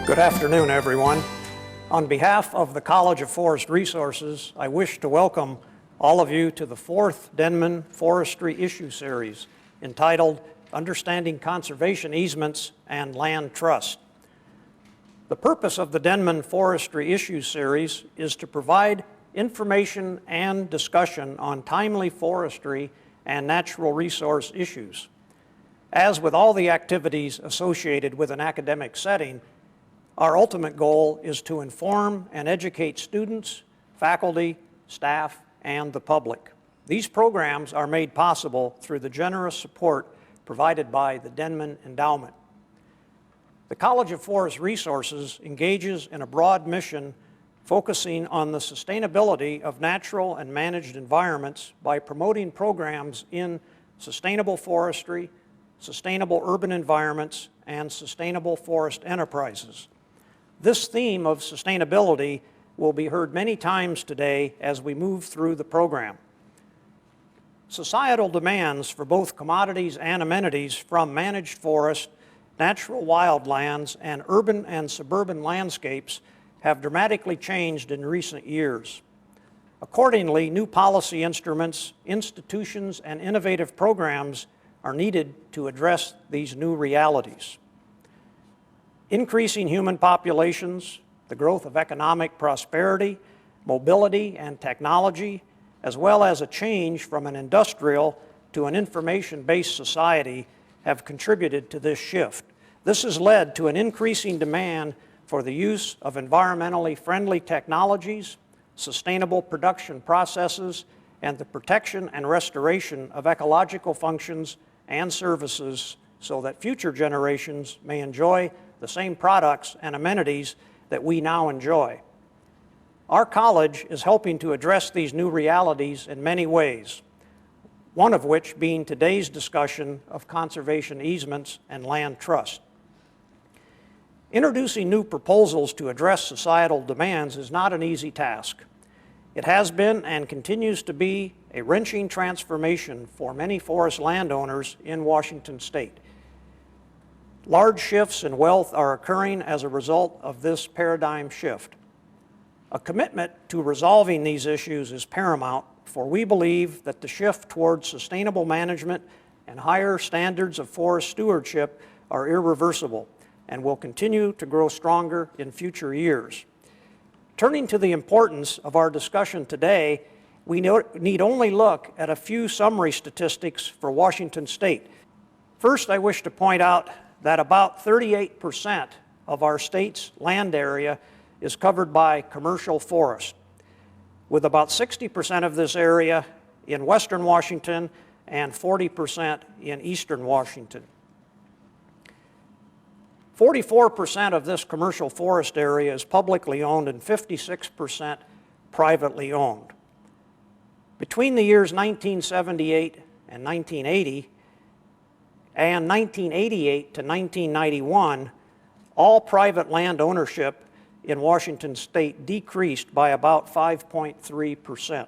Good afternoon, everyone. On behalf of the College of Forest Resources, I wish to welcome all of you to the fourth Denman Forestry Issue Series entitled Understanding Conservation Easements and Land Trust. The purpose of the Denman Forestry Issue Series is to provide information and discussion on timely forestry and natural resource issues. As with all the activities associated with an academic setting, our ultimate goal is to inform and educate students, faculty, staff, and the public. These programs are made possible through the generous support provided by the Denman Endowment. The College of Forest Resources engages in a broad mission focusing on the sustainability of natural and managed environments by promoting programs in sustainable forestry, sustainable urban environments, and sustainable forest enterprises. This theme of sustainability will be heard many times today as we move through the program. Societal demands for both commodities and amenities from managed forest, natural wildlands, and urban and suburban landscapes have dramatically changed in recent years. Accordingly, new policy instruments, institutions, and innovative programs are needed to address these new realities. Increasing human populations, the growth of economic prosperity, mobility, and technology, as well as a change from an industrial to an information-based society have contributed to this shift. This has led to an increasing demand for the use of environmentally friendly technologies, sustainable production processes, and the protection and restoration of ecological functions and services so that future generations may enjoy the same products and amenities that we now enjoy. Our college is helping to address these new realities in many ways, one of which being today's discussion of conservation easements and land trust. Introducing new proposals to address societal demands is not an easy task. It has been and continues to be a wrenching transformation for many forest landowners in Washington state. Large shifts in wealth are occurring as a result of this paradigm shift. A commitment to resolving these issues is paramount, for we believe that the shift towards sustainable management and higher standards of forest stewardship are irreversible and will continue to grow stronger in future years. Turning to the importance of our discussion today, we need only look at a few summary statistics for Washington state. First, I wish to point out that about 38% of our state's land area is covered by commercial forest, with about 60% of this area in western Washington and 40% in eastern Washington. 44% of this commercial forest area is publicly owned and 56% privately owned. Between the years 1978 and 1980, and 1988 to 1991, all private land ownership in Washington state decreased by about 5.3%.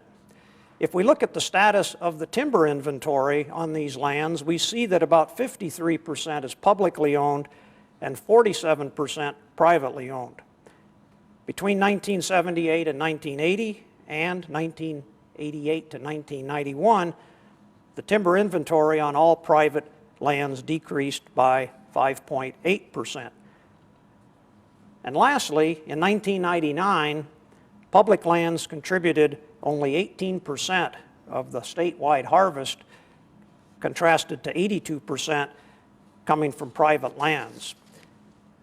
If we look at the status of the timber inventory on these lands, we see that about 53% is publicly owned and 47% privately owned. Between 1978 and 1980 and 1988 to 1991, the timber inventory on all private lands decreased by 5.8%. And lastly, in 1999, public lands contributed only 18% of the statewide harvest, contrasted to 82% coming from private lands.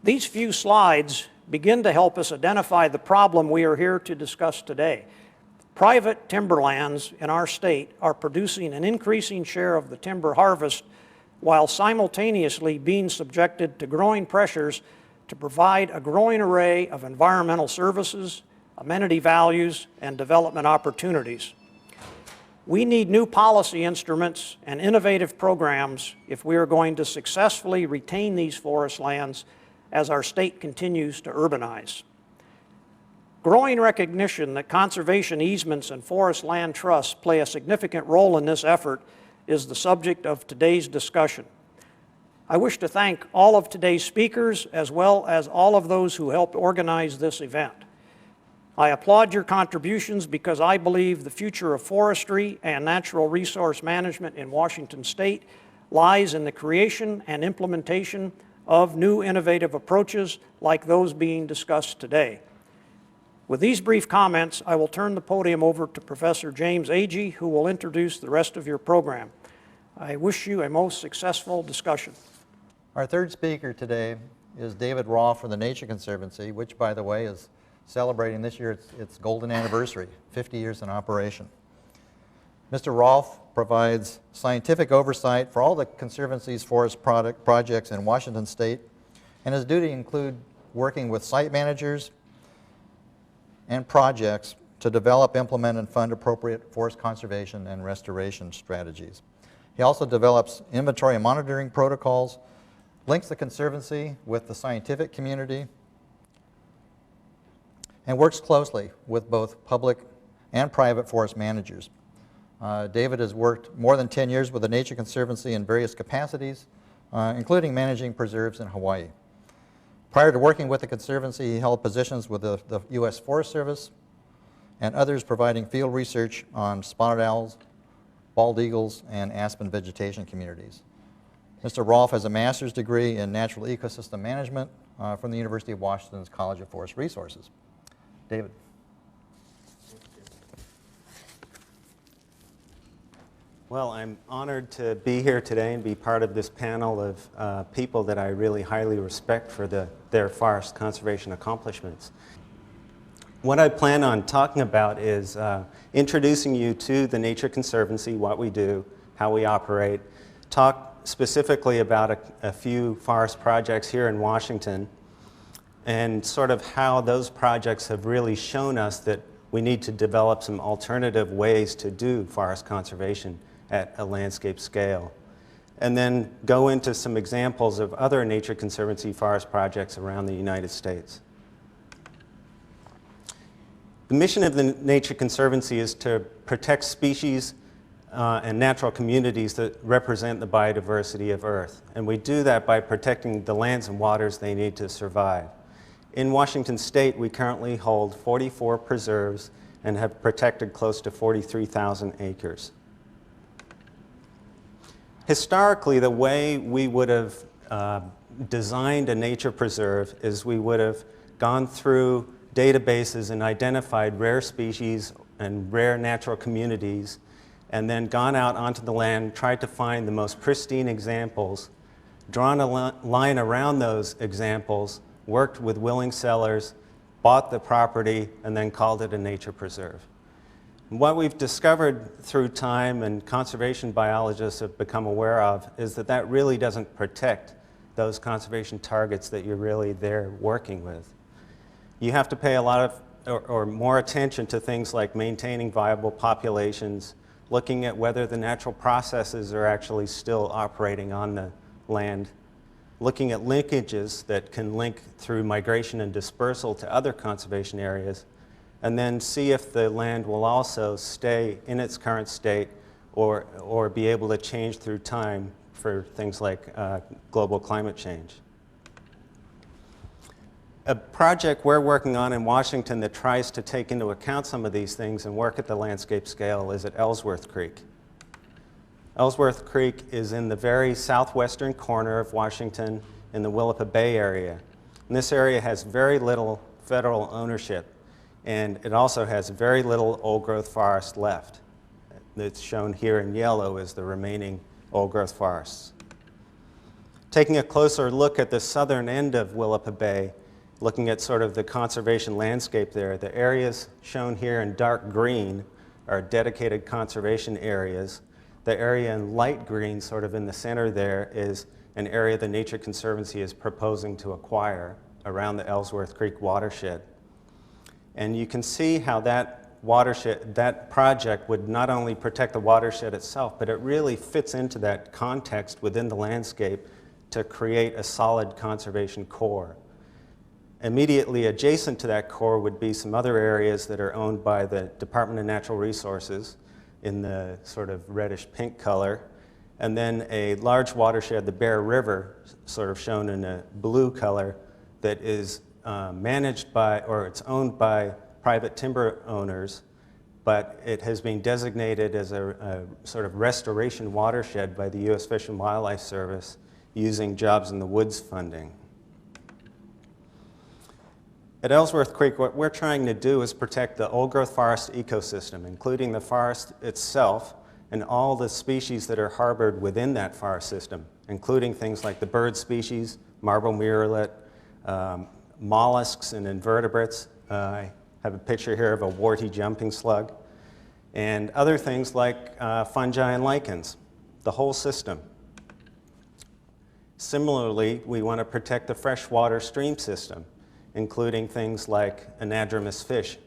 These few slides begin to help us identify the problem we are here to discuss today. Private timberlands in our state are producing an increasing share of the timber harvest while simultaneously being subjected to growing pressures to provide a growing array of environmental services, amenity values, and development opportunities. We need new policy instruments and innovative programs if we are going to successfully retain these forest lands as our state continues to urbanize. Growing recognition that conservation easements and forest land trusts play a significant role in this effort is the subject of today's discussion. I wish to thank all of today's speakers as well as all of those who helped organize this event. I applaud your contributions because I believe the future of forestry and natural resource management in Washington State lies in the creation and implementation of new innovative approaches like those being discussed today. With these brief comments, I will turn the podium over to Professor James Agee, who will introduce the rest of your program. I wish you a most successful discussion. Our third speaker today is David Rolfe from the Nature Conservancy, which, by the way, is celebrating this year its golden anniversary, 50 years in operation. Mr. Rolfe provides scientific oversight for all the Conservancy's forest projects in Washington State, and his duty include working with site managers and projects to develop, implement, and fund appropriate forest conservation and restoration strategies. He also develops inventory and monitoring protocols, links the Conservancy with the scientific community, and works closely with both public and private forest managers. David has worked more than 10 years with the Nature Conservancy in various capacities, including managing preserves in Hawaii. Prior to working with the Conservancy, he held positions with the U.S. Forest Service and others providing field research on spotted owls, bald eagles, and aspen vegetation communities. Mr. Rolfe has a master's degree in natural ecosystem management from the University of Washington's College of Forest Resources. David. Well, I'm honored to be here today and be part of this panel of people that I really highly respect for their forest conservation accomplishments. What I plan on talking about is introducing you to the Nature Conservancy, what we do, how we operate, talk specifically about a few forest projects here in Washington, and sort of how those projects have really shown us that we need to develop some alternative ways to do forest conservation at a landscape scale. And then go into some examples of other Nature Conservancy forest projects around the United States. The mission of the Nature Conservancy is to protect species and natural communities that represent the biodiversity of Earth. And we do that by protecting the lands and waters they need to survive. In Washington State, we currently hold 44 preserves and have protected close to 43,000 acres. Historically, the way we would have designed a nature preserve is we would have gone through databases and identified rare species and rare natural communities, and then gone out onto the land, tried to find the most pristine examples, drawn a line around those examples, worked with willing sellers, bought the property, and then called it a nature preserve. What we've discovered through time, and conservation biologists have become aware of, is that that really doesn't protect those conservation targets that you're really there working with. You have to pay a lot of, or more attention to things like maintaining viable populations, looking at whether the natural processes are actually still operating on the land, looking at linkages that can link through migration and dispersal to other conservation areas, and then see if the land will also stay in its current state or be able to change through time for things like global climate change. A project we're working on in Washington that tries to take into account some of these things and work at the landscape scale is at Ellsworth Creek. Ellsworth Creek is in the very southwestern corner of Washington in the Willapa Bay area. And this area has very little federal ownership, and it also has very little old-growth forest left. It's shown here in yellow as the remaining old-growth forests. Taking a closer look at the southern end of Willapa Bay, looking at sort of the conservation landscape there, the areas shown here in dark green are dedicated conservation areas. The area in light green, sort of in the center there, is an area the Nature Conservancy is proposing to acquire around the Ellsworth Creek watershed. And you can see how that watershed, that project would not only protect the watershed itself, but it really fits into that context within the landscape to create a solid conservation core. Immediately adjacent to that core would be some other areas that are owned by the Department of Natural Resources in the sort of reddish pink color. and then a large watershed, the Bear River, sort of shown in a blue color, that is managed by, or it's owned by private timber owners, but it has been designated as a sort of restoration watershed by the U.S. Fish and Wildlife Service using Jobs in the Woods funding. At Ellsworth Creek, what we're trying to do is protect the old-growth forest ecosystem, including the forest itself and all the species that are harbored within that forest system, including things like the bird species, marble murrelet, mollusks and invertebrates. I have a picture here of a warty jumping slug, and other things like fungi and lichens, the whole system. Similarly, we want to protect the freshwater stream system, including things like anadromous fish,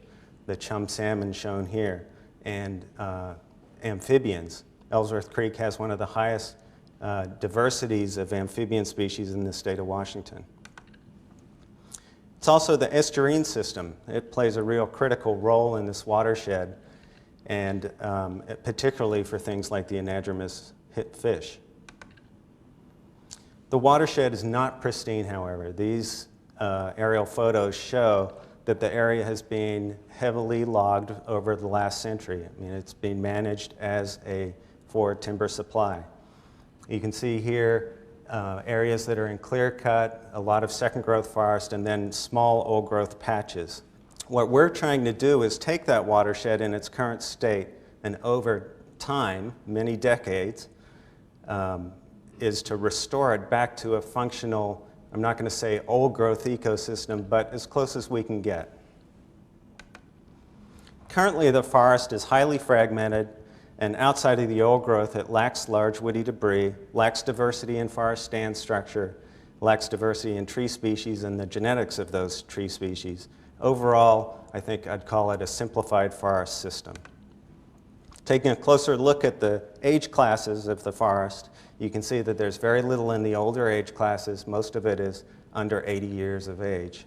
the chum salmon shown here, and amphibians. Ellsworth Creek has one of the highest diversities of amphibian species in the state of Washington. It's also the estuarine system. It plays a real critical role in this watershed, and particularly for things like the anadromous fish. The watershed is not pristine, however. These aerial photos show that the area has been heavily logged over the last century. I mean, it's been managed for timber supply. You can see here areas that are in clear cut, a lot of second growth forest, and then small old growth patches. What we're trying to do is take that watershed in its current state, and over time, many decades, is to restore it back to a functional, I'm not going to say old growth ecosystem, but as close as we can get. Currently, the forest is highly fragmented, and outside of the old growth, it lacks large woody debris, lacks diversity in forest stand structure, lacks diversity in tree species and the genetics of those tree species. Overall, I think I'd call it a simplified forest system. Taking a closer look at the age classes of the forest, you can see that there's very little in the older age classes. Most of it is under 80 years of age.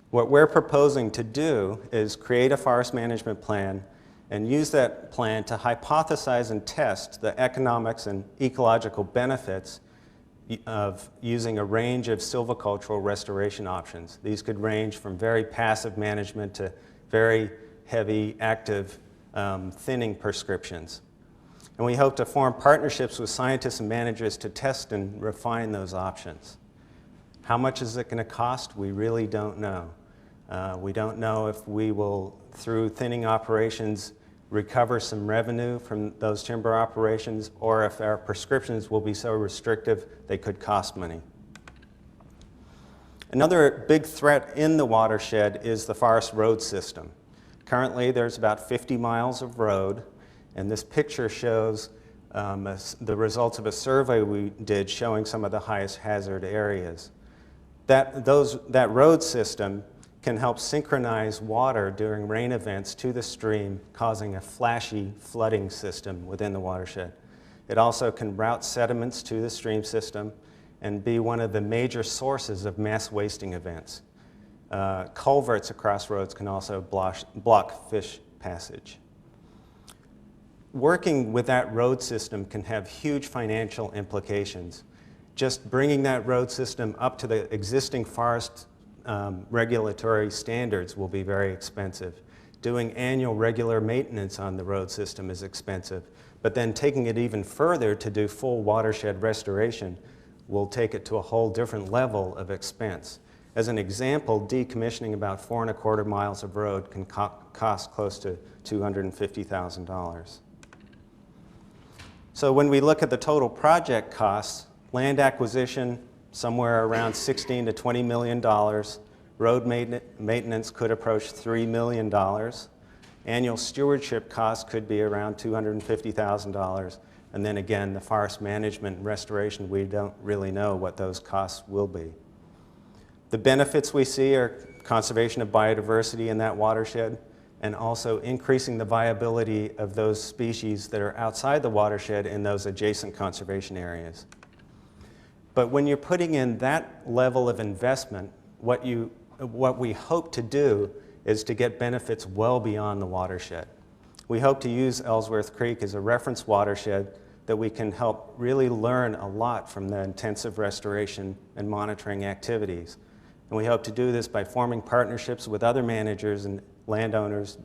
What we're proposing to do is create a forest management plan and use that plan to hypothesize and test the economics and ecological benefits of using a range of silvicultural restoration options. These could range from very passive management to very heavy active thinning prescriptions. And we hope to form partnerships with scientists and managers to test and refine those options. How much is it going to cost? We really don't know. We don't know if we will, through thinning operations, recover some revenue from those timber operations, or if our prescriptions will be so restrictive they could cost money. Another big threat in the watershed is the forest road system. Currently, there's about 50 miles of road, and this picture shows the results of a survey we did showing some of the highest hazard areas. That road system can help synchronize water during rain events to the stream, causing a flashy flooding system within the watershed. It also can route sediments to the stream system and be one of the major sources of mass wasting events. Culverts across roads can also block fish passage. Working with that road system can have huge financial implications. Just bringing that road system up to the existing forest regulatory standards will be very expensive. Doing annual regular maintenance on the road system is expensive, but then taking it even further to do full watershed restoration will take it to a whole different level of expense. As an example, decommissioning about 4¼ miles of road can cost close to $250,000. So when we look at the total project costs, land acquisition, somewhere around $16 to $20 million. Road maintenance could approach $3 million. Annual stewardship costs could be around $250,000. And then again, the forest management and restoration, we don't really know what those costs will be. The benefits we see are conservation of biodiversity in that watershed, and also increasing the viability of those species that are outside the watershed in those adjacent conservation areas. But when you're putting in that level of investment, what we hope to do is to get benefits well beyond the watershed. We hope to use Ellsworth Creek as a reference watershed that we can help really learn a lot from the intensive restoration and monitoring activities. And we hope to do this by forming partnerships with other managers and landowners,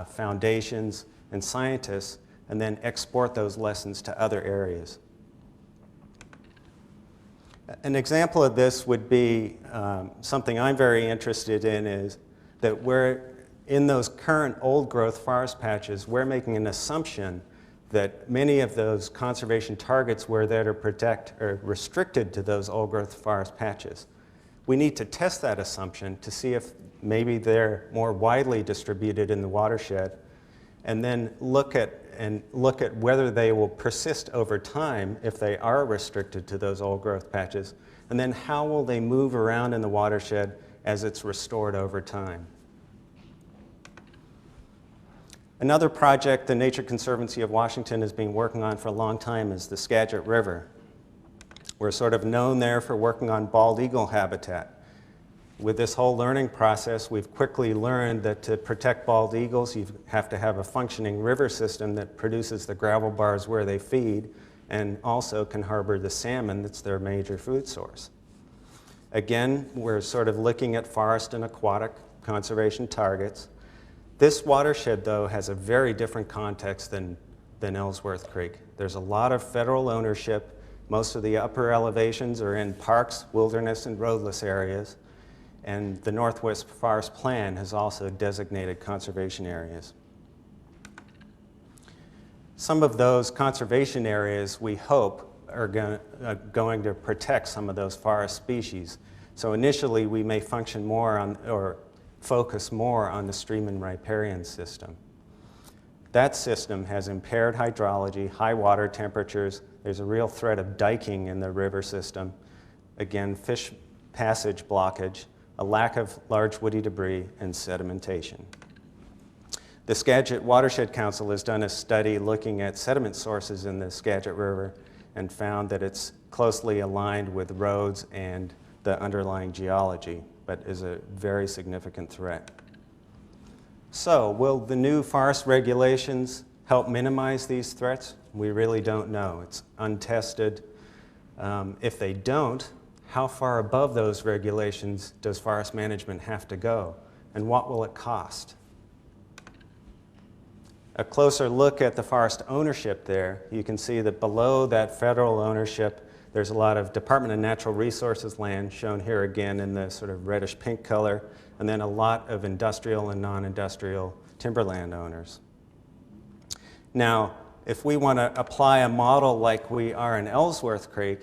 foundations, and scientists, and then export those lessons to other areas. An example of this would be something I'm very interested in is that we're in those current old growth forest patches, we're making an assumption that many of those conservation targets were there to protect or restricted to those old growth forest patches. We need to test that assumption to see if maybe they're more widely distributed in the watershed, and then look at whether they will persist over time if they are restricted to those old growth patches, and then how will they move around in the watershed as it's restored over time. Another project the Nature Conservancy of Washington has been working on for a long time is the Skagit River. We're sort of known there for working on bald eagle habitat. With this whole learning process, we've quickly learned that to protect bald eagles, you have to have a functioning river system that produces the gravel bars where they feed and also can harbor the salmon that's their major food source. Again, we're sort of looking at forest and aquatic conservation targets. This watershed, though, has a very different context than Ellsworth Creek. There's a lot of federal ownership. Most of the upper elevations are in parks, wilderness, and roadless areas. And the Northwest Forest Plan has also designated conservation areas. Some of those conservation areas, we hope, are going to protect some of those forest species. So initially, we may function more on, or focus more on the stream and riparian system. That system has impaired hydrology, high water temperatures. There's a real threat of diking in the river system. Again, fish passage blockage, a lack of large woody debris, and sedimentation. The Skagit Watershed Council has done a study looking at sediment sources in the Skagit River and found that it's closely aligned with roads and the underlying geology, but is a very significant threat. So, will the new forest regulations help minimize these threats? We really don't know. It's untested. If they don't, how far above those regulations does forest management have to go? And what will it cost? A closer look at the forest ownership there, you can see that below that federal ownership, there's a lot of Department of Natural Resources land, shown here again in the sort of reddish pink color, and then a lot of industrial and non-industrial timberland owners. Now, if we want to apply a model like we are in Ellsworth Creek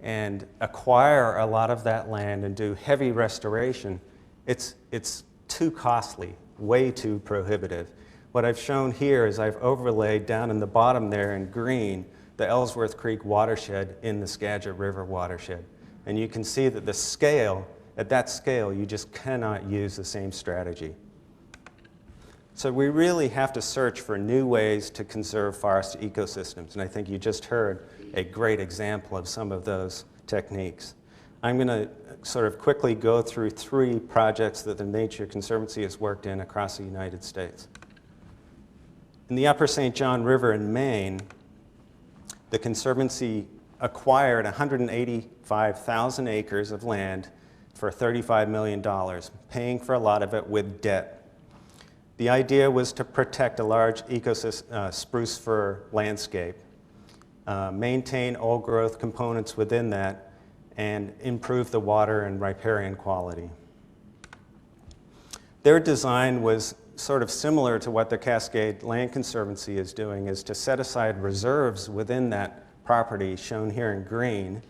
and acquire a lot of that land and do heavy restoration, it's too costly, way too prohibitive. What I've shown here is I've overlaid down in the bottom there in green the Ellsworth Creek watershed in the Skagit River watershed. And you can see that the scale, at that scale, you just cannot use the same strategy. So we really have to search for new ways to conserve forest ecosystems. And I think you just heard a great example of some of those techniques. I'm going to sort of quickly go through 3 projects that the Nature Conservancy has worked in across the United States. In the Upper St. John River in Maine, the Conservancy acquired 185,000 acres of land for $35 million, paying for a lot of it with debt. The idea was to protect a large spruce fir landscape, maintain old growth components within that, and improve the water and riparian quality. Their design was sort of similar to what the Cascade Land Conservancy is doing, is to set aside reserves within that property, shown here in green,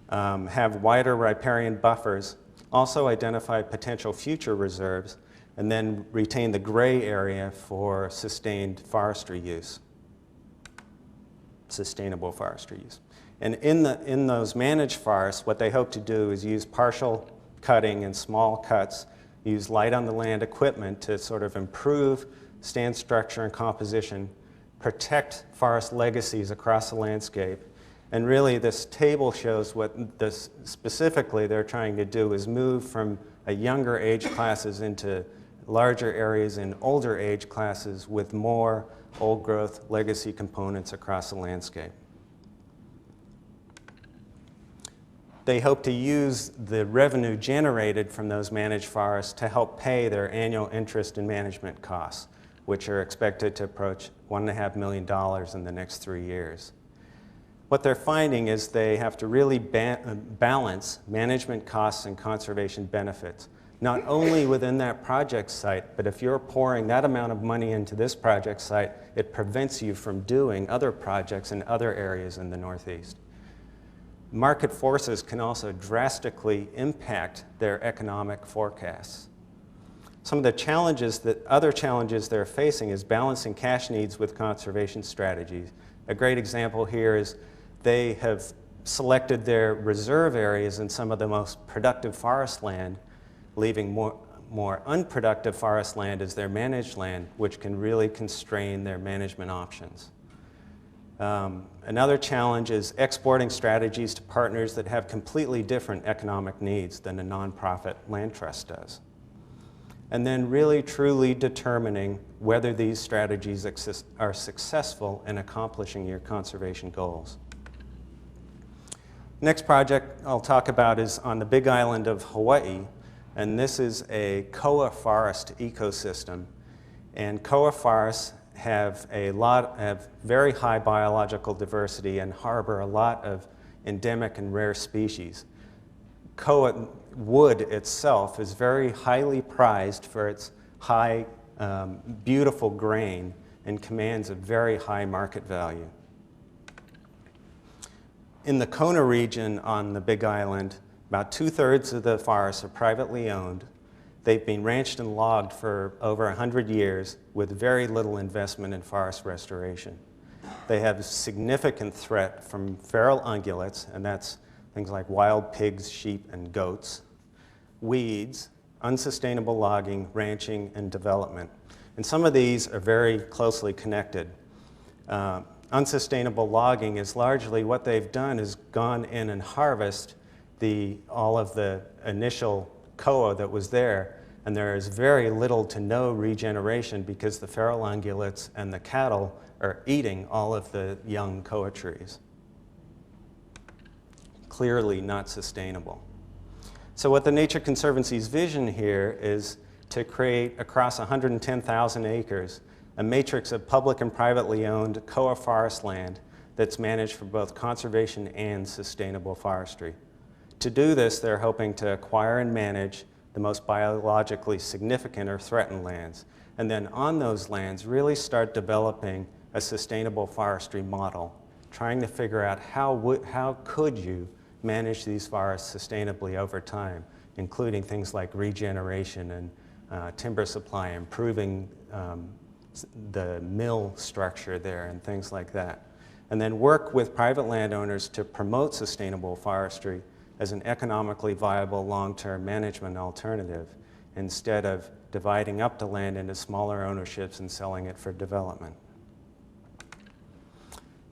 have wider riparian buffers, also identify potential future reserves, and then retain the gray area for sustained forestry use, sustainable forestry use. And in those managed forests, what they hope to do is use partial cutting and small cuts, use light on the land equipment to sort of improve stand structure and composition, protect forest legacies across the landscape. And really this table shows what specifically they're trying to do is move from a younger age classes into larger areas in older age classes with more old growth legacy components across the landscape. They hope to use the revenue generated from those managed forests to help pay their annual interest and management costs, which are expected to approach $1.5 million in the next 3 years. What they're finding is they have to really balance management costs and conservation benefits, not only within that project site, but if you're pouring that amount of money into this project site, it prevents you from doing other projects in other areas in the Northeast. Market forces can also drastically impact their economic forecasts. Some of the other challenges they're facing is balancing cash needs with conservation strategies. A great example here is they have selected their reserve areas in some of the most productive forest land, leaving more unproductive forest land as their managed land, which can really constrain their management options. Another challenge is exporting strategies to partners that have completely different economic needs than a nonprofit land trust does. And then really truly determining whether these strategies are successful in accomplishing your conservation goals. Next project I'll talk about is on the Big Island of Hawaii, and this is a koa forest ecosystem. And koa forests have very high biological diversity and harbor a lot of endemic and rare species. Koa wood itself is very highly prized for its high, beautiful grain and commands a very high market value. In the Kona region on the Big Island, about 2/3 of the forests are privately owned. They've been ranched and logged for over 100 years with very little investment in forest restoration. They have a significant threat from feral ungulates, and that's things like wild pigs, sheep, and goats, weeds, unsustainable logging, ranching, and development. And some of these are very closely connected. Unsustainable logging is largely what they've done is gone in and harvest all of the initial koa that was there, and there is very little to no regeneration because the feral ungulates and the cattle are eating all of the young koa trees. Clearly not sustainable. So what the Nature Conservancy's vision here is to create across 110,000 acres a matrix of public and privately owned koa forest land that's managed for both conservation and sustainable forestry. To do this, they're hoping to acquire and manage the most biologically significant or threatened lands, and then on those lands really start developing a sustainable forestry model, trying to figure out how could you manage these forests sustainably over time, including things like regeneration and timber supply, improving the mill structure there and things like that. And then work with private landowners to promote sustainable forestry as an economically viable long-term management alternative instead of dividing up the land into smaller ownerships and selling it for development.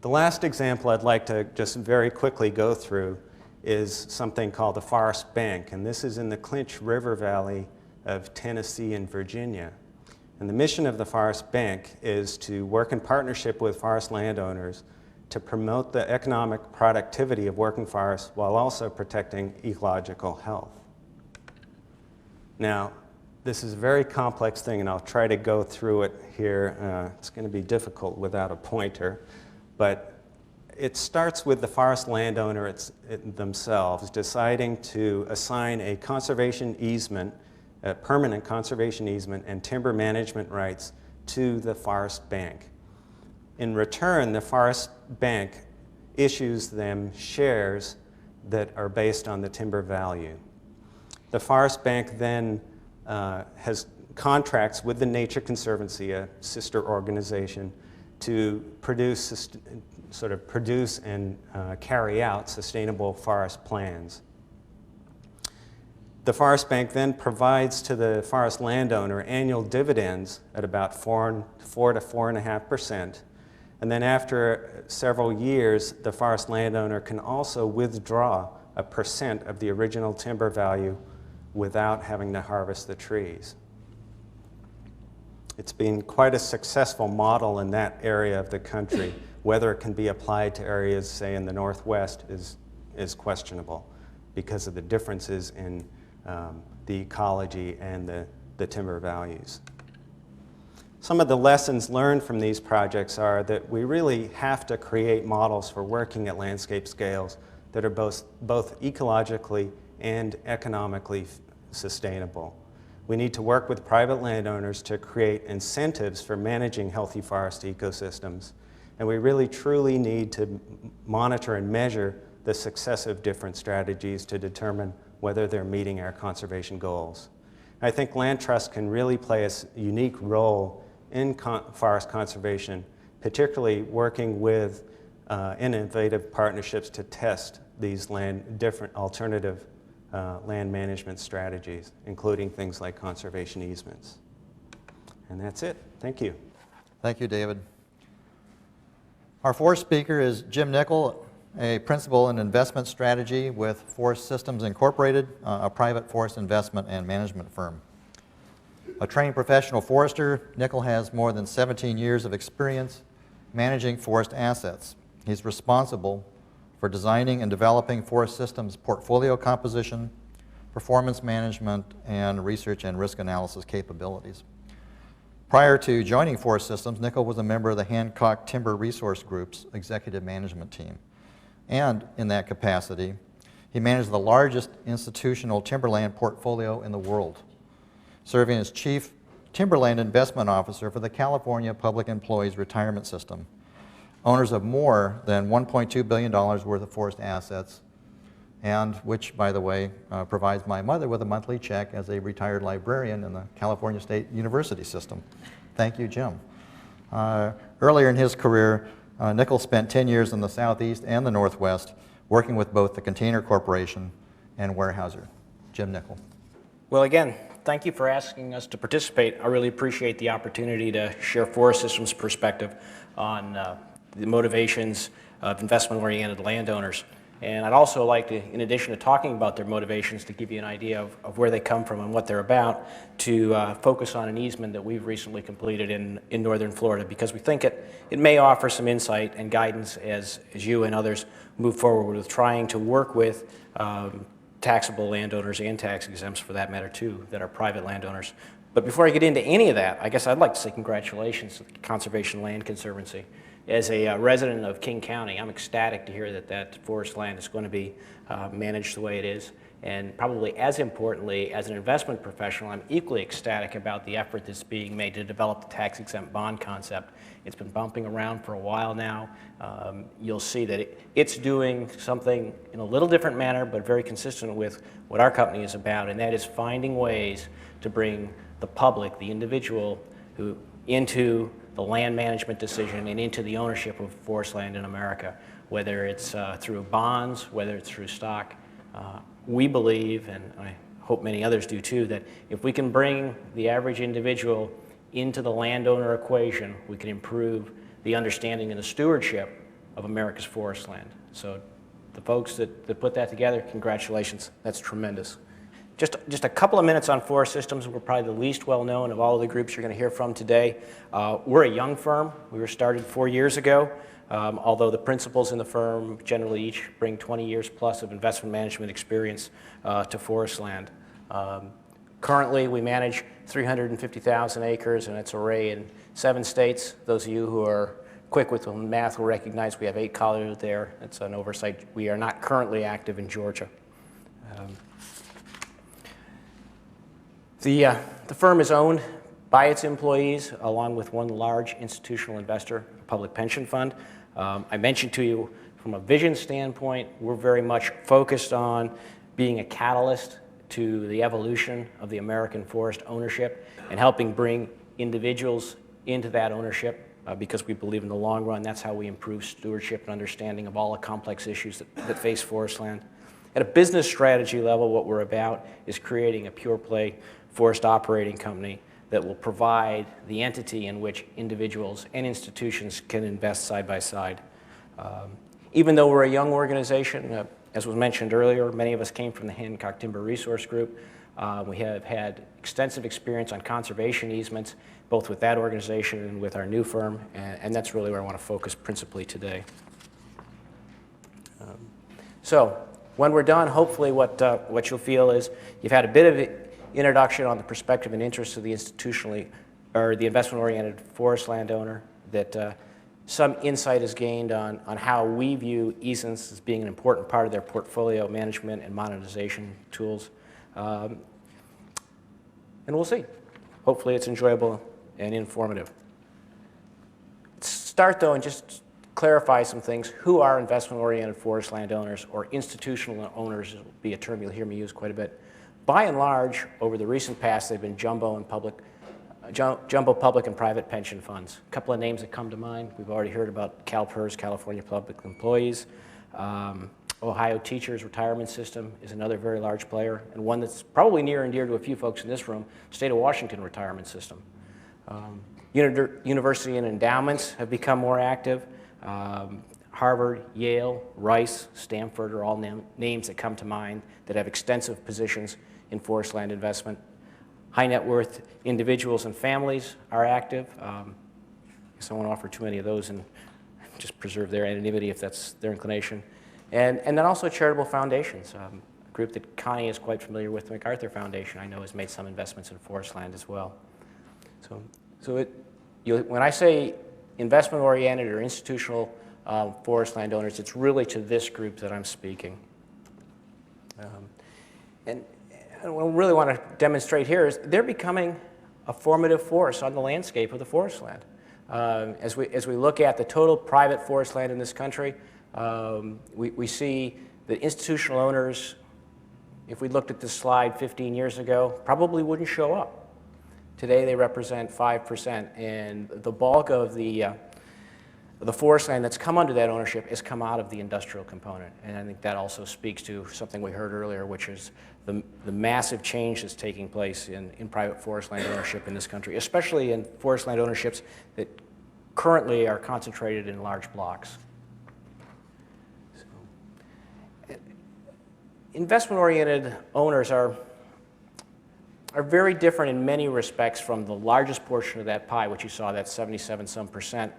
The last example I'd like to just very quickly go through is something called the Forest Bank, and this is in the Clinch River Valley of Tennessee and Virginia. And the mission of the Forest Bank is to work in partnership with forest landowners to promote the economic productivity of working forests while also protecting ecological health. Now, this is a very complex thing, and I'll try to go through it here. It's going to be difficult without a pointer, but it starts with the forest landowner themselves deciding to assign a conservation easement, a permanent conservation easement, and timber management rights to the Forest Bank. In return, the Forest Bank issues them shares that are based on the timber value. The Forest Bank then has contracts with the Nature Conservancy, a sister organization, to produce and carry out sustainable forest plans. The Forest Bank then provides to the forest landowner annual dividends at about 4 to 4.5%. And then after several years, the forest landowner can also withdraw a percent of the original timber value without having to harvest the trees. It's been quite a successful model in that area of the country. Whether it can be applied to areas, say, in the Northwest is questionable because of the differences in the ecology and the timber values. Some of the lessons learned from these projects are that we really have to create models for working at landscape scales that are both ecologically and economically sustainable. We need to work with private landowners to create incentives for managing healthy forest ecosystems, and we really truly need to monitor and measure the success of different strategies to determine whether they're meeting our conservation goals. I think land trusts can really play a unique role in forest conservation, particularly working with innovative partnerships to test these different alternative land management strategies, including things like conservation easements. And that's it. Thank you. Thank you, David. Our fourth speaker is Jim Nickel, a principal in investment strategy with Forest Systems Incorporated, a private forest investment and management firm. A trained professional forester, Nickel has more than 17 years of experience managing forest assets. He's responsible for designing and developing Forest Systems portfolio composition, performance management, and research and risk analysis capabilities. Prior to joining Forest Systems, Nickel was a member of the Hancock Timber Resource Group's executive management team. And in that capacity, he managed the largest institutional timberland portfolio in the world, serving as Chief Timberland Investment Officer for the California Public Employees Retirement System, owners of more than $1.2 billion worth of forest assets, and which, by the way, provides my mother with a monthly check as a retired librarian in the California State University system. Thank you, Jim. Earlier in his career, Nickel spent 10 years in the Southeast and the Northwest, working with both the Container Corporation and Weyerhaeuser. Jim Nickel. Well, again, thank you for asking us to participate. I really appreciate the opportunity to share Forest Systems' perspective on the motivations of investment-oriented landowners. And I'd also like to, in addition to talking about their motivations, to give you an idea of where they come from and what they're about, to focus on an easement that we've recently completed in northern Florida, because we think it may offer some insight and guidance as you and others move forward with trying to work with taxable landowners and tax exempts, for that matter too, that are private landowners. But before I get into any of that, I guess I'd like to say congratulations to the Conservation Land Conservancy. As a resident of King County, I'm ecstatic to hear that forest land is going to be managed the way it is. And probably as importantly, as an investment professional, I'm equally ecstatic about the effort that's being made to develop the tax-exempt bond concept. It's been bumping around for a while now. You'll see that it's doing something in a little different manner, but very consistent with what our company is about, and that is finding ways to bring the public, the individual, into the land management decision and into the ownership of forest land in America, whether it's through bonds, whether it's through stock. We believe, and I hope many others do too, that if we can bring the average individual into the landowner equation, we can improve the understanding and the stewardship of America's forest land. So the folks that put that together, congratulations, that's tremendous. Just a couple of minutes on Forest Systems. We're probably the least well known of all of the groups you're going to hear from today. We're a young firm. We were started 4 years ago, although the principals in the firm generally each bring 20 years plus of investment management experience to forest land. Currently, we manage 350,000 acres, and it's array in 7 states. Those of you who are quick with the math will recognize we have 8 colleges there. It's an oversight. We are not currently active in Georgia. The firm is owned by its employees, along with one large institutional investor, a public pension fund. I mentioned to you, from a vision standpoint, we're very much focused on being a catalyst to the evolution of the American forest ownership and helping bring individuals into that ownership because we believe in the long run that's how we improve stewardship and understanding of all the complex issues that face forest land. At a business strategy level, what we're about is creating a pure play forest operating company that will provide the entity in which individuals and institutions can invest side by side. Even though we're a young organization, as was mentioned earlier, many of us came from the Hancock Timber Resource Group. We have had extensive experience on conservation easements, both with that organization and with our new firm, and that's really where I want to focus principally today. So when we're done, hopefully what you'll feel is you've had a bit of an introduction on the perspective and interest of the the investment-oriented forest landowner, that some insight is gained on how we view easements as being an important part of their portfolio management and monetization tools. And we'll see. Hopefully it's enjoyable and informative. Let's start, though, and just clarify some things. Who are investment-oriented forest landowners, or institutional owners will be a term you'll hear me use quite a bit. By and large, over the recent past, they've been jumbo public and private pension funds. A couple of names that come to mind. We've already heard about CalPERS, California Public Employees. Ohio Teachers Retirement System is another very large player, and one that's probably near and dear to a few folks in this room, State of Washington Retirement System. University and endowments have become more active. Harvard, Yale, Rice, Stanford are all names that come to mind that have extensive positions in forest land investment. High net worth individuals and families are active. I guess I won't offer too many of those and just preserve their anonymity if that's their inclination. And then also charitable foundations. A group that Connie is quite familiar with, the MacArthur Foundation, I know has made some investments in forest land as well. When I say investment-oriented or institutional forest landowners, it's really to this group that I'm speaking. And what I really want to demonstrate here is they're becoming a formative force on the landscape of the forest land. As we look at the total private forest land in this country, we see that institutional owners, if we looked at this slide 15 years ago, probably wouldn't show up. Today they represent 5%, and the bulk of the forest land that's come under that ownership has come out of the industrial component. And I think that also speaks to something we heard earlier, which is the massive change that's taking place in private forest land ownership in this country, especially in forest land ownerships that currently are concentrated in large blocks. Investment-oriented owners are very different in many respects from the largest portion of that pie, which you saw, that 77%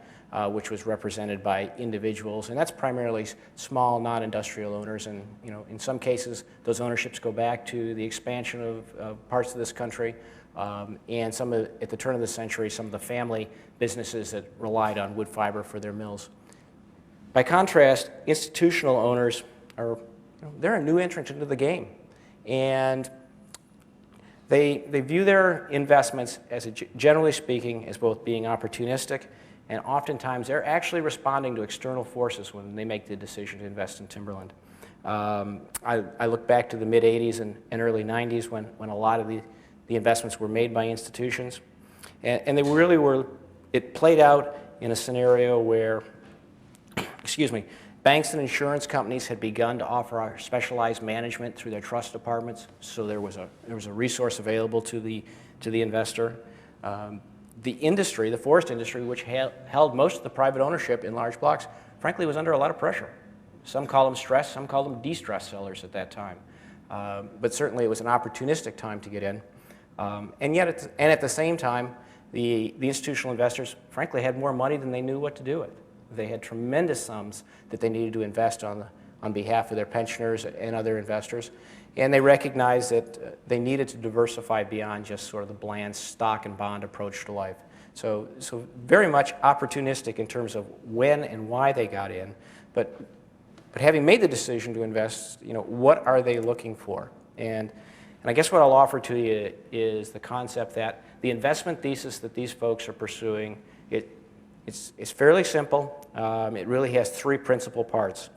which was represented by individuals, and that's primarily small, non-industrial owners. And in some cases, those ownerships go back to the expansion of parts of this country, and at the turn of the century, some of the family businesses that relied on wood fiber for their mills. By contrast, institutional owners they're a new entrant into the game, and they view their investments, generally speaking, as both being opportunistic, and oftentimes they're actually responding to external forces when they make the decision to invest in timberland. I look back to the mid-'80s and early '90s when a lot of the investments were made by institutions, and they really were. It played out in a scenario where, banks and insurance companies had begun to offer our specialized management through their trust departments, so there was a resource available to the investor. The industry, the forest industry, which held most of the private ownership in large blocks, frankly was under a lot of pressure. Some call them stress, some call them de-stress sellers at that time. But certainly it was an opportunistic time to get in. And at the same time, the institutional investors, frankly, had more money than they knew what to do with. They had tremendous sums that they needed to invest on behalf of their pensioners and other investors. And they recognized that they needed to diversify beyond just sort of the bland stock and bond approach to life. So very much opportunistic in terms of when and why they got in. But having made the decision to invest, what are they looking for? And I guess what I'll offer to you is the concept that the investment thesis that these folks are pursuing, it's fairly simple. It really has three principal parts.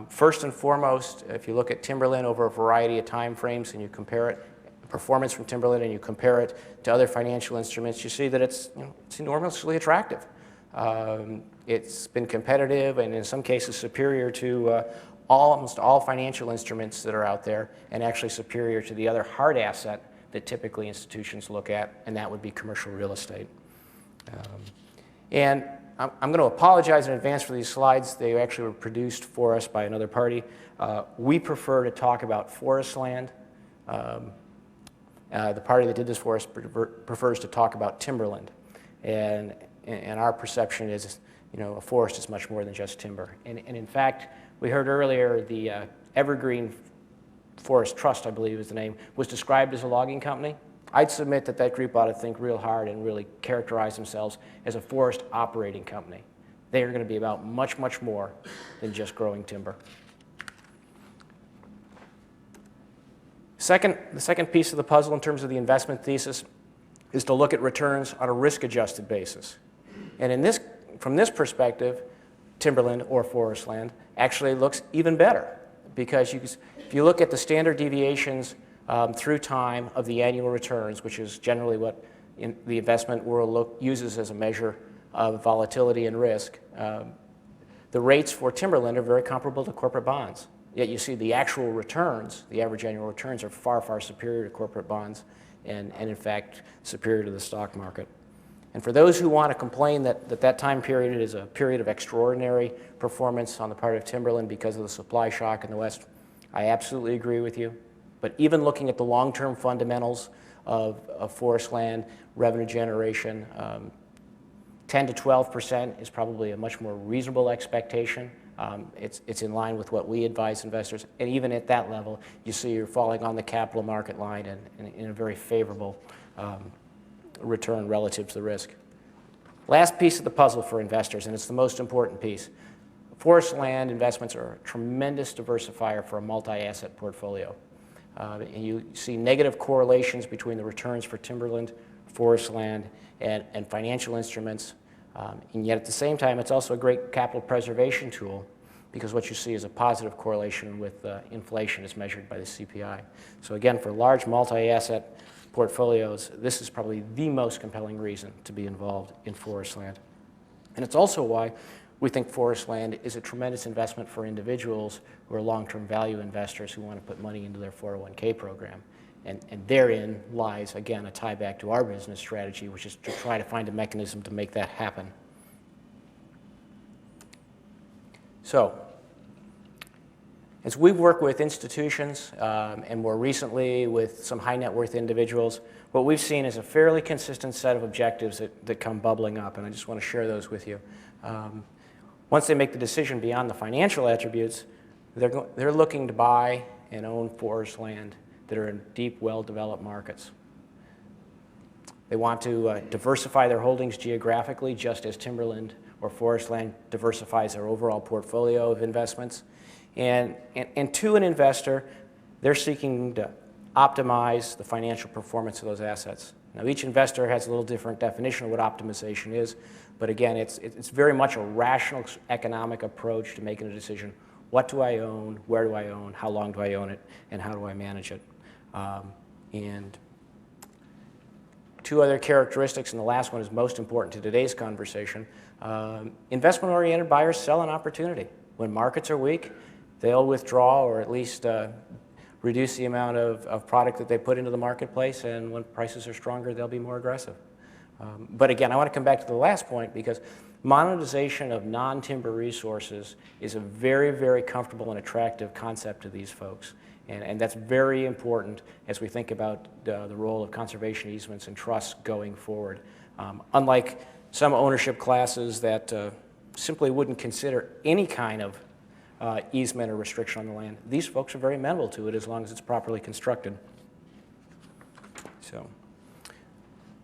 First and foremost, if you look at timberland over a variety of time frames and you compare it, performance from timberland, and you compare it to other financial instruments, you see that it's enormously attractive. It's been competitive and in some cases superior to almost all financial instruments that are out there, and actually superior to the other hard asset that typically institutions look at, and that would be commercial real estate. And I'm going to apologize in advance for these slides. They actually were produced for us by another party. We prefer to talk about forest land. The party that did this for us prefers to talk about timberland. And our perception is, a forest is much more than just timber. And in fact, we heard earlier the Evergreen Forest Trust, I believe is the name, was described as a logging company. I'd submit that that group ought to think real hard and really characterize themselves as a forest operating company. They are going to be about much, much more than just growing timber. The second piece of the puzzle in terms of the investment thesis is to look at returns on a risk-adjusted basis. And from this perspective, timberland or forest land actually looks even better, because if you look at the standard deviations through time of the annual returns, which is generally what the investment world uses as a measure of volatility and risk, the rates for timberland are very comparable to corporate bonds. Yet you see the actual returns, the average annual returns, are far, far superior to corporate bonds and in fact, superior to the stock market. And for those who want to complain that time period is a period of extraordinary performance on the part of timberland because of the supply shock in the West, I absolutely agree with you. But even looking at the long-term fundamentals of forest land revenue generation, 10 to 12% is probably a much more reasonable expectation. It's in line with what we advise investors. And even at that level, you see you're falling on the capital market line and in a very favorable return relative to the risk. Last piece of the puzzle for investors, and it's the most important piece. Forest land investments are a tremendous diversifier for a multi-asset portfolio. And you see negative correlations between the returns for timberland, forest land, and financial instruments. And yet at the same time, it's also a great capital preservation tool, because what you see is a positive correlation with inflation as measured by the CPI. So again, for large multi-asset portfolios, this is probably the most compelling reason to be involved in forest land. And it's also why we think forest land is a tremendous investment for individuals who are long-term value investors who want to put money into their 401k program. And therein lies, again, a tie back to our business strategy, which is to try to find a mechanism to make that happen. So, as we've worked with institutions and more recently with some high net worth individuals, what we've seen is a fairly consistent set of objectives that come bubbling up, and I just want to share those with you. Once they make the decision beyond the financial attributes, they're looking to buy and own forest land that are in deep, well-developed markets. They want to diversify their holdings geographically, just as timberland or forest land diversifies their overall portfolio of investments. And to an investor, they're seeking to optimize the financial performance of those assets. Now, each investor has a little different definition of what optimization is, but again, it's very much a rational economic approach to making a decision. What do I own? Where do I own? How long do I own it? And how do I manage it? And two other characteristics, and the last one is most important to today's conversation. Investment-oriented buyers sell an opportunity. When markets are weak, they'll withdraw or at least reduce the amount of product that they put into the marketplace, and when prices are stronger, they'll be more aggressive. But again, I want to come back to the last point, because monetization of non-timber resources is a very, very comfortable and attractive concept to these folks. And that's very important as we think about the role of conservation easements and trusts going forward. Unlike some ownership classes that simply wouldn't consider any kind of easement or restriction on the land, these folks are very amenable to it as long as it's properly constructed. So,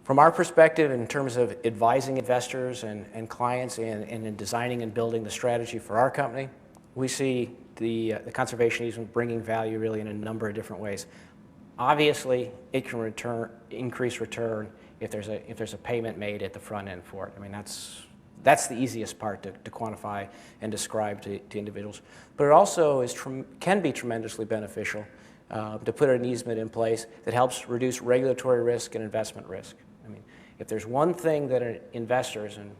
from our perspective, in terms of advising investors and clients and in designing and building the strategy for our company, we see the conservation easement bringing value really in a number of different ways. Obviously, it can increase return if there's a payment made at the front end for it. I mean, that's the easiest part to quantify and describe to individuals. But it also can be tremendously beneficial to put an easement in place that helps reduce regulatory risk and investment risk. I mean, if there's one thing that investors, and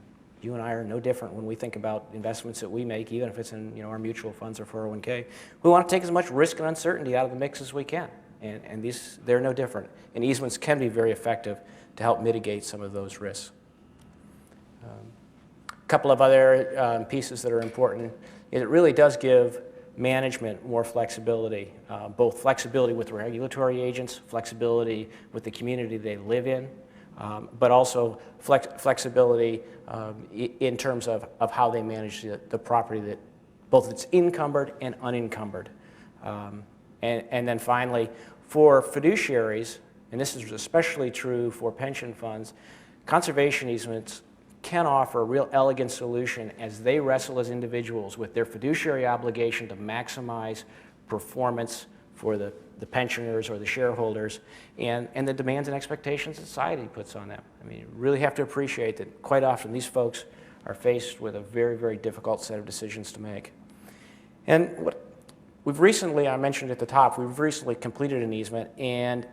you and I are no different when we think about investments that we make, even if it's in our mutual funds or 401k, we want to take as much risk and uncertainty out of the mix as we can. And they're no different. And easements can be very effective to help mitigate some of those risks. A couple of other pieces that are important. It really does give management more flexibility, both flexibility with regulatory agents, flexibility with the community they live in, but also flexibility in terms of how they manage the property, that both it's encumbered and unencumbered. And then finally, for fiduciaries, and this is especially true for pension funds, conservation easements can offer a real elegant solution as they wrestle as individuals with their fiduciary obligation to maximize performance for the pensioners or the shareholders, and the demands and expectations society puts on them. I mean, you really have to appreciate that quite often these folks are faced with a very, very difficult set of decisions to make. And what we've recently, I mentioned at the top, we've recently completed an easement, and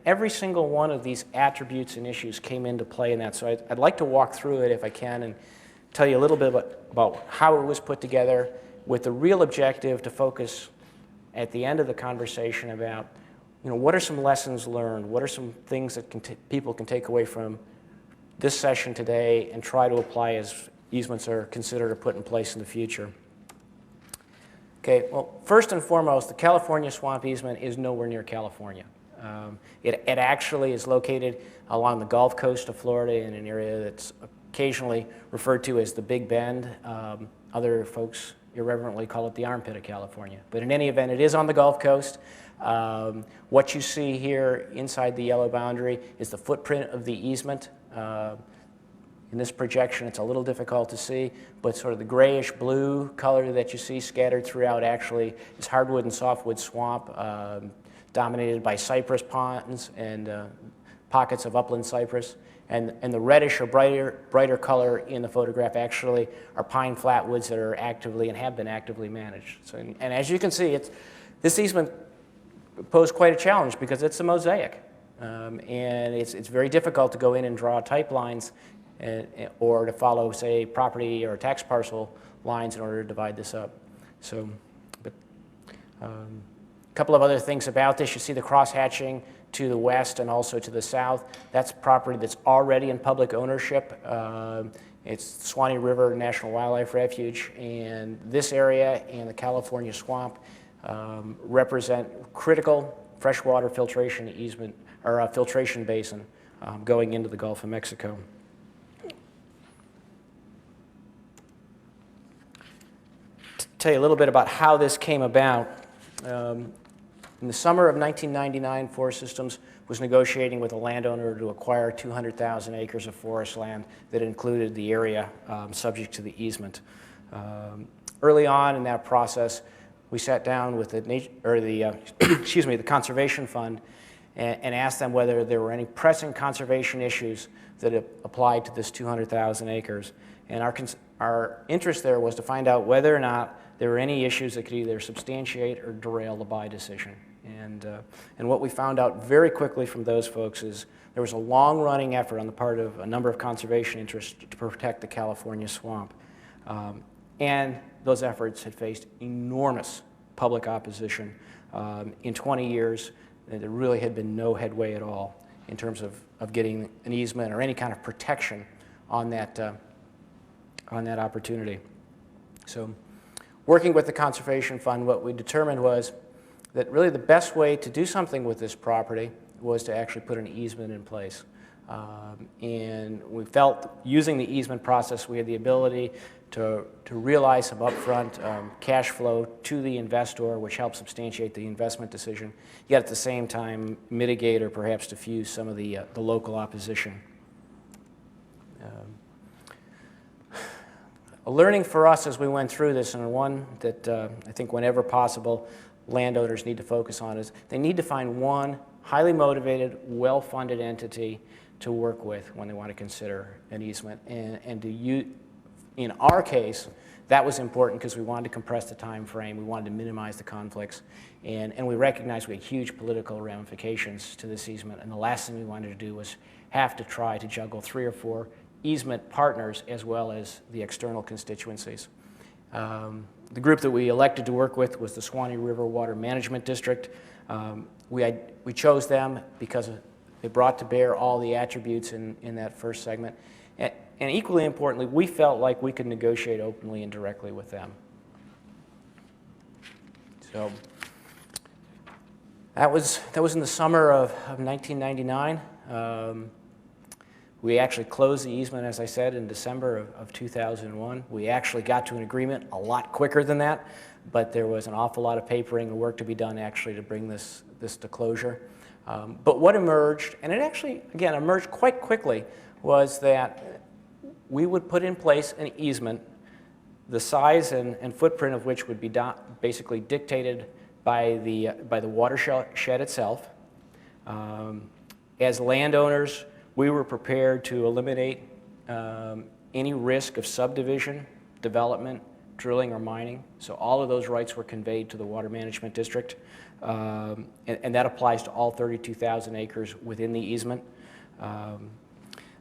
every single one of these attributes and issues came into play in that. So I'd like to walk through it if I can and tell you a little bit about how it was put together, with the real objective to focus at the end of the conversation about, what are some lessons learned, what are some things that people can take away from this session today and try to apply as easements are considered or put in place in the future. Okay, well, first and foremost, the California swamp easement is nowhere near California. It actually is located along the Gulf Coast of Florida in an area that's occasionally referred to as the Big Bend. Other folks irreverently call it the armpit of California. But in any event, it is on the Gulf Coast. What you see here inside the yellow boundary is the footprint of the easement. In this projection, it's a little difficult to see, but sort of the grayish blue color that you see scattered throughout actually is hardwood and softwood swamp, dominated by cypress ponds and pockets of upland cypress. And the reddish or brighter color in the photograph actually are pine flatwoods that are actively and have been actively managed. So, and as you can see, this easement posed quite a challenge because it's a mosaic. And it's very difficult to go in and draw type lines or to follow, say, property or tax parcel lines in order to divide this up. So, but a couple of other things about this. You see the cross-hatching to the west and also to the south. That's property that's already in public ownership. It's Swanee River National Wildlife Refuge, and this area and the California swamp represent critical freshwater filtration easement or filtration basin going into the Gulf of Mexico. To tell you a little bit about how this came about. In the summer of 1999, Forest Systems was negotiating with a landowner to acquire 200,000 acres of forest land that included the area subject to the easement. Early on in that process, we sat down with the Conservation Fund and asked them whether there were any pressing conservation issues that applied to this 200,000 acres. And our interest there was to find out whether or not there were any issues that could either substantiate or derail the buy decision. And what we found out very quickly from those folks is there was a long-running effort on the part of a number of conservation interests to protect the California swamp. And those efforts had faced enormous public opposition. In 20 years, there really had been no headway at all in terms of getting an easement or any kind of protection on that opportunity. So, working with the Conservation Fund, what we determined was that really the best way to do something with this property was to actually put an easement in place. And we felt using the easement process, we had the ability to realize some upfront cash flow to the investor, which helped substantiate the investment decision, yet at the same time mitigate or perhaps diffuse some of the local opposition. A learning for us as we went through this, and one that I think whenever possible landowners need to focus on, is they need to find one highly motivated, well-funded entity to work with when they want to consider an easement. And in our case, that was important because we wanted to compress the time frame, we wanted to minimize the conflicts, and we recognized we had huge political ramifications to this easement, and the last thing we wanted to do was have to try to juggle 3 or 4 easement partners as well as the external constituencies. The group that we elected to work with was the Swanee River Water Management District. We chose them because they brought to bear all the attributes in that first segment. And equally importantly, we felt like we could negotiate openly and directly with them. So that was in the summer of 1999. We actually closed the easement, as I said, in December of 2001. We actually got to an agreement a lot quicker than that, but there was an awful lot of papering and work to be done actually to bring this to closure. But what emerged, and it actually, again, emerged quite quickly, was that we would put in place an easement, the size and footprint of which would be basically dictated by the watershed itself. As landowners, we were prepared to eliminate any risk of subdivision, development, drilling, or mining. So all of those rights were conveyed to the Water Management District, and that applies to all 32,000 acres within the easement.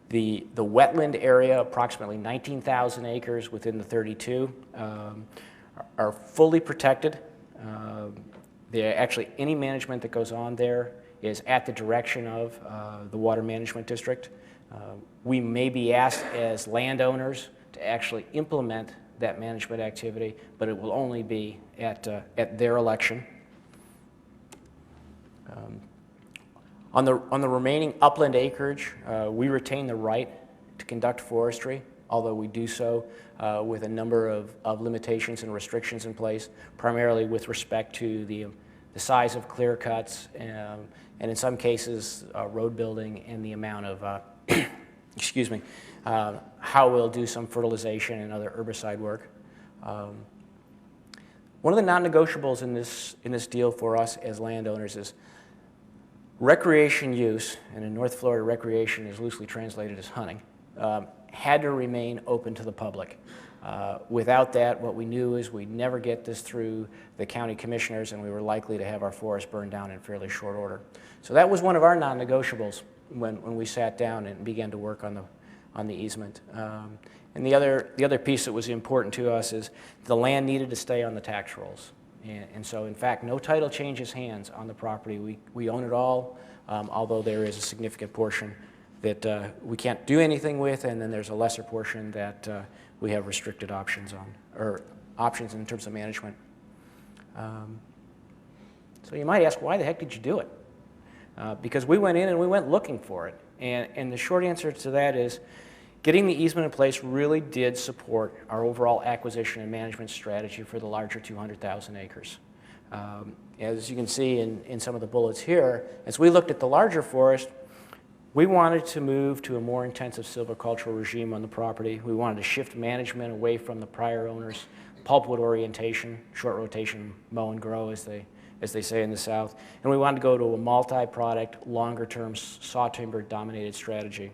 The wetland area, approximately 19,000 acres within the 32, are fully protected. Actually, any management that goes on there is at the direction of the Water Management District. We may be asked as landowners to actually implement that management activity, but it will only be at their election. On the remaining upland acreage, we retain the right to conduct forestry, although we do so with a number of limitations and restrictions in place, primarily with respect to the size of clear cuts, and in some cases, road building and the amount of, excuse me, how we'll do some fertilization and other herbicide work. One of the non-negotiables in this deal for us as landowners is recreation use, and in North Florida, recreation is loosely translated as hunting, had to remain open to the public. Without that, what we knew is we'd never get this through the county commissioners, and we were likely to have our forest burned down in fairly short order. So that was one of our non-negotiables when we sat down and began to work on the easement. And the other piece that was important to us is the land needed to stay on the tax rolls. And so, in fact, no title changes hands on the property. We own it all, although there is a significant portion that we can't do anything with, and then there's a lesser portion that we have restricted options on, or options in terms of management. So you might ask, why the heck did you do it? Because we went in and we went looking for it. And the short answer to that is getting the easement in place really did support our overall acquisition and management strategy for the larger 200,000 acres. As you can see in some of the bullets here, as we looked at the larger forest, we wanted to move to a more intensive silvicultural regime on the property. We wanted to shift management away from the prior owners' pulpwood orientation, short rotation, mow and grow, as they say in the South. And we wanted to go to a multi-product, longer-term saw timber dominated strategy.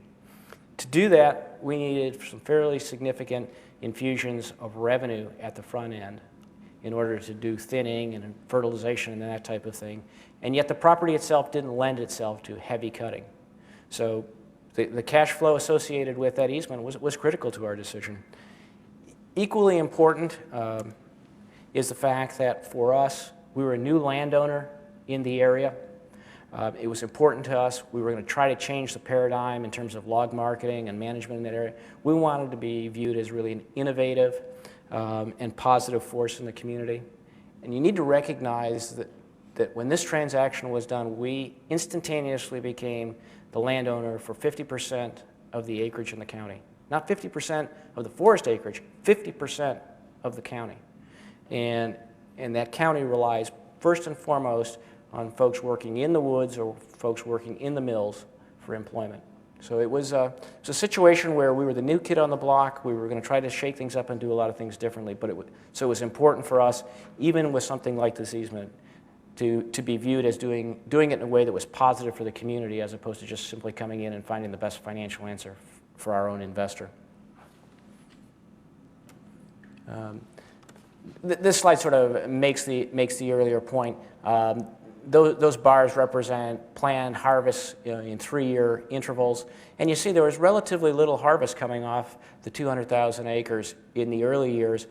To do that, we needed some fairly significant infusions of revenue at the front end in order to do thinning and fertilization and that type of thing. And yet the property itself didn't lend itself to heavy cutting. So the cash flow associated with that easement was critical to our decision. Equally important is the fact that for us, we were a new landowner in the area. It was important to us. We were going to try to change the paradigm in terms of log marketing and management in that area. We wanted to be viewed as really an innovative and positive force in the community. And you need to recognize that when this transaction was done, we instantaneously became the landowner for 50% of the acreage in the county. Not 50% of the forest acreage, 50% of the county. And that county relies first and foremost on folks working in the woods or folks working in the mills for employment. So it was a situation where we were the new kid on the block. We were going to try to shake things up and do a lot of things differently. So it was important for us, even with something like this easement, to be viewed as doing it in a way that was positive for the community as opposed to just simply coming in and finding the best financial answer for our own investor. This slide sort of makes the earlier point. Those bars represent planned harvests in 3-year intervals. And you see there was relatively little harvest coming off the 200,000 acres in the early years.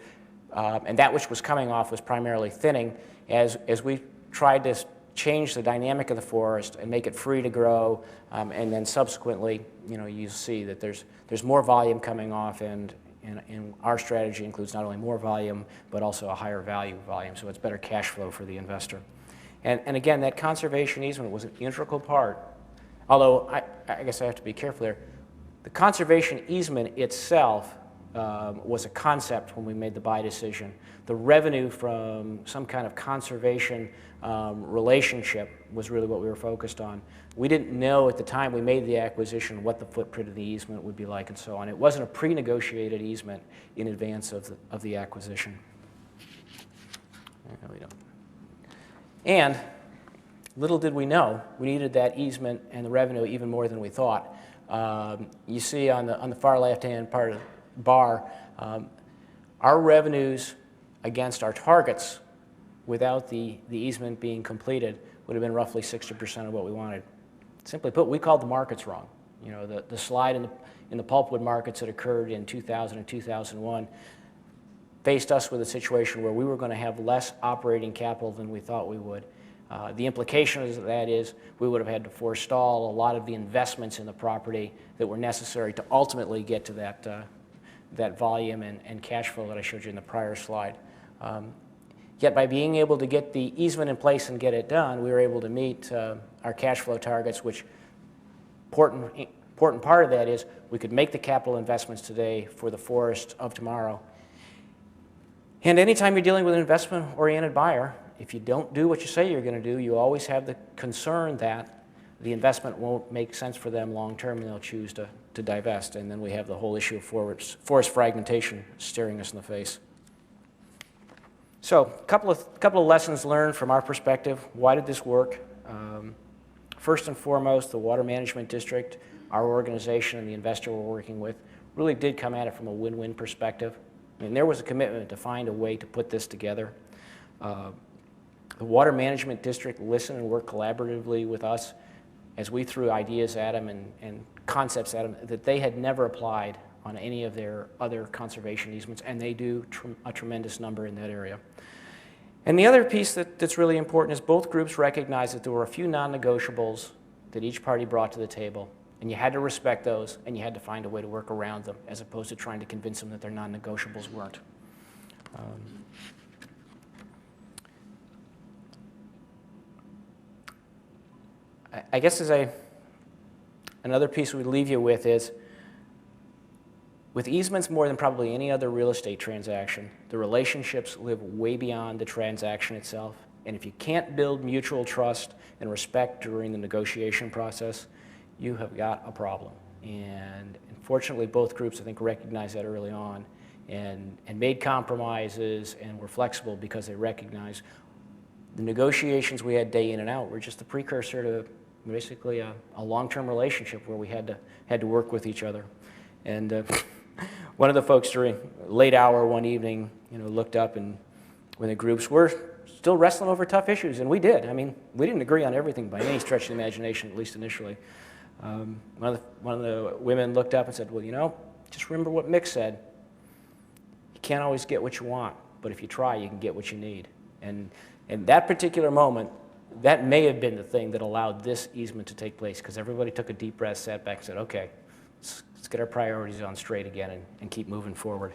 And that which was coming off was primarily thinning. As we tried to change the dynamic of the forest and make it free to grow, and then subsequently, you see that there's more volume coming off, and and our strategy includes not only more volume, but also a higher value volume, so it's better cash flow for the investor. And again, that conservation easement was an integral part, although I guess I have to be careful there. The conservation easement itself was a concept when we made the buy decision. The revenue from some kind of conservation relationship was really what we were focused on. We didn't know at the time we made the acquisition what the footprint of the easement would be like and so on. It wasn't a pre-negotiated easement in advance of the acquisition. No, we don't. And little did we know, we needed that easement and the revenue even more than we thought. You see on the far left-hand part of the bar, our revenues against our targets without the easement being completed would have been roughly 60% of what we wanted. Simply put, we called the markets wrong. You know, the slide in the pulpwood markets that occurred in 2000 and 2001 faced us with a situation where we were going to have less operating capital than we thought we would. The implication of that is we would have had to forestall a lot of the investments in the property that were necessary to ultimately get to that volume and cash flow that I showed you in the prior slide. Yet by being able to get the easement in place and get it done, we were able to meet our cash flow targets, which important part of that is we could make the capital investments today for the forest of tomorrow. And anytime you're dealing with an investment-oriented buyer, if you don't do what you say you're going to do, you always have the concern that the investment won't make sense for them long-term and they'll choose to divest. And then we have the whole issue of forest fragmentation staring us in the face. So a couple of lessons learned from our perspective. Why did this work? First and foremost, the Water Management District, our organization and the investor we're working with, really did come at it from a win-win perspective. I mean, there was a commitment to find a way to put this together. The Water Management District listened and worked collaboratively with us as we threw ideas at them and concepts at them that they had never applied on any of their other conservation easements, and they do a tremendous number in that area. And the other piece that's really important is both groups recognized that there were a few non-negotiables that each party brought to the table, and you had to respect those, and you had to find a way to work around them, as opposed to trying to convince them that their non-negotiables weren't. I guess another piece we leave you with is, with easements more than probably any other real estate transaction, the relationships live way beyond the transaction itself. And if you can't build mutual trust and respect during the negotiation process, you have got a problem. And unfortunately, both groups, I think, recognized that early on and made compromises and were flexible because they recognized the negotiations we had day in and out were just the precursor to basically a long-term relationship where we had to work with each other. And one of the folks during late hour one evening, looked up, and when the groups were still wrestling over tough issues, and we did. I mean, we didn't agree on everything by any stretch of the imagination, at least initially. One of the women looked up and said, well, just remember what Mick said. You can't always get what you want, but if you try, you can get what you need. And in that particular moment, that may have been the thing that allowed this easement to take place, because everybody took a deep breath, sat back, and said, okay, let's get our priorities on straight again and keep moving forward.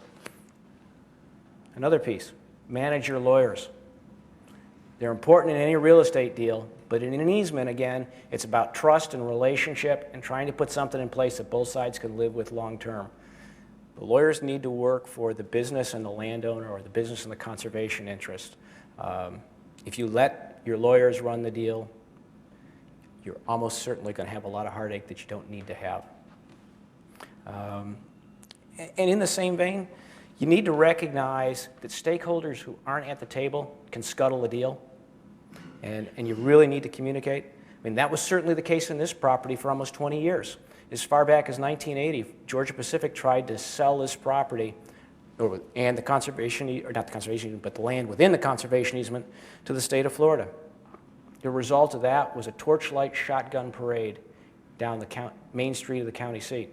Another piece, manage your lawyers. They're important in any real estate deal, but in an easement, again, it's about trust and relationship and trying to put something in place that both sides can live with long term. The lawyers need to work for the business and the landowner, or the business and the conservation interest. If you let your lawyers run the deal, you're almost certainly going to have a lot of heartache that you don't need to have. And in the same vein, you need to recognize that stakeholders who aren't at the table can scuttle a deal, and you really need to communicate. I mean, that was certainly the case in this property for almost 20 years. As far back as 1980, Georgia Pacific tried to sell this property and the conservation, or not the conservation easement, but the land within the conservation easement to the state of Florida. The result of that was a torchlight shotgun parade down the main street of the county seat.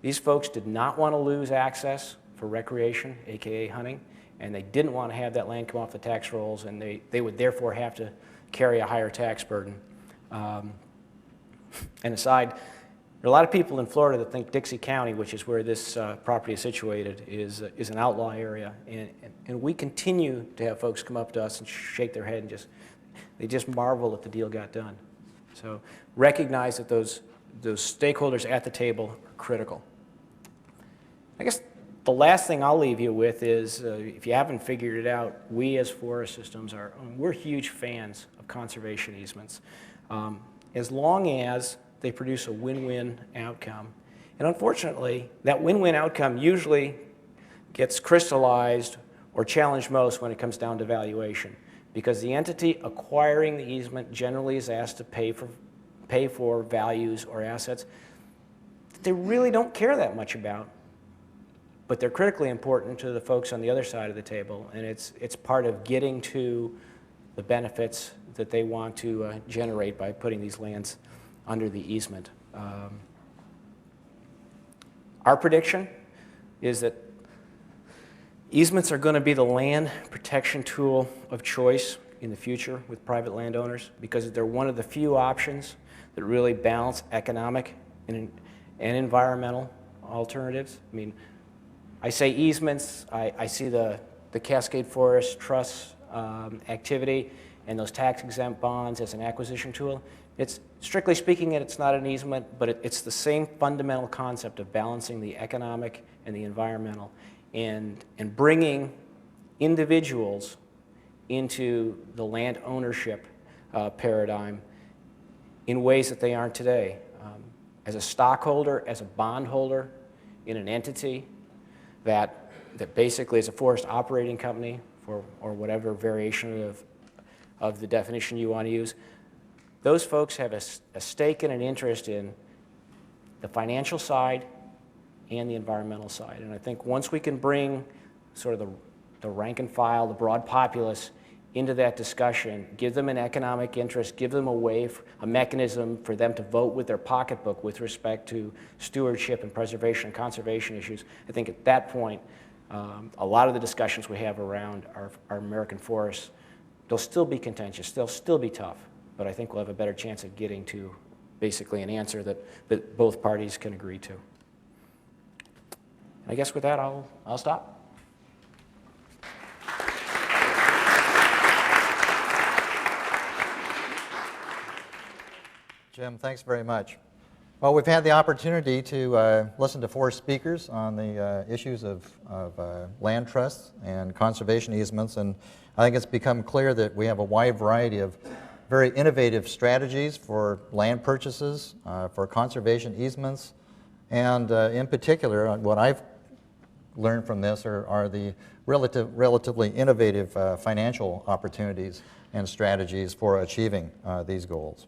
These folks did not want to lose access for recreation, aka hunting, and they didn't want to have that land come off the tax rolls, and they would therefore have to carry a higher tax burden. And aside, are a lot of people in Florida that think Dixie County, which is where this property is situated, is an outlaw area. And we continue to have folks come up to us and shake their head and they just marvel that the deal got done. So recognize that those stakeholders at the table are critical. I guess the last thing I'll leave you with is, if you haven't figured it out, we as forest systems we're huge fans of conservation easements, as long as they produce a win-win outcome. And unfortunately, that win-win outcome usually gets crystallized or challenged most when it comes down to valuation, because the entity acquiring the easement generally is asked to pay for values or assets that they really don't care that much about, but they're critically important to the folks on the other side of the table, and it's part of getting to the benefits that they want to generate by putting these lands under the easement. Our prediction is that easements are going to be the land protection tool of choice in the future with private landowners, because they're one of the few options that really balance economic and environmental alternatives. I mean, I say easements, I see the Cascade Forest Trust activity and those tax-exempt bonds as an acquisition tool. It's, strictly speaking, it's not an easement, but it's the same fundamental concept of balancing the economic and the environmental, and bringing individuals into the land ownership paradigm in ways that they aren't today. As a stockholder, as a bondholder in an entity that basically is a forest operating company, or whatever variation of the definition you want to use, those folks have a stake and an interest in the financial side and the environmental side. And I think once we can bring sort of the rank and file, the broad populace into that discussion, give them an economic interest, give them a mechanism for them to vote with their pocketbook with respect to stewardship and preservation and conservation issues, I think at that point, a lot of the discussions we have around our American forests, they'll still be contentious, they'll still be tough, but I think we'll have a better chance of getting to basically an answer that both parties can agree to. I guess with that, I'll stop. Jim, thanks very much. Well, we've had the opportunity to listen to 4 speakers on the issues of land trusts and conservation easements, and I think it's become clear that we have a wide variety of very innovative strategies for land purchases, for conservation easements, and in particular, what I've learned from this are the relatively innovative financial opportunities and strategies for achieving these goals.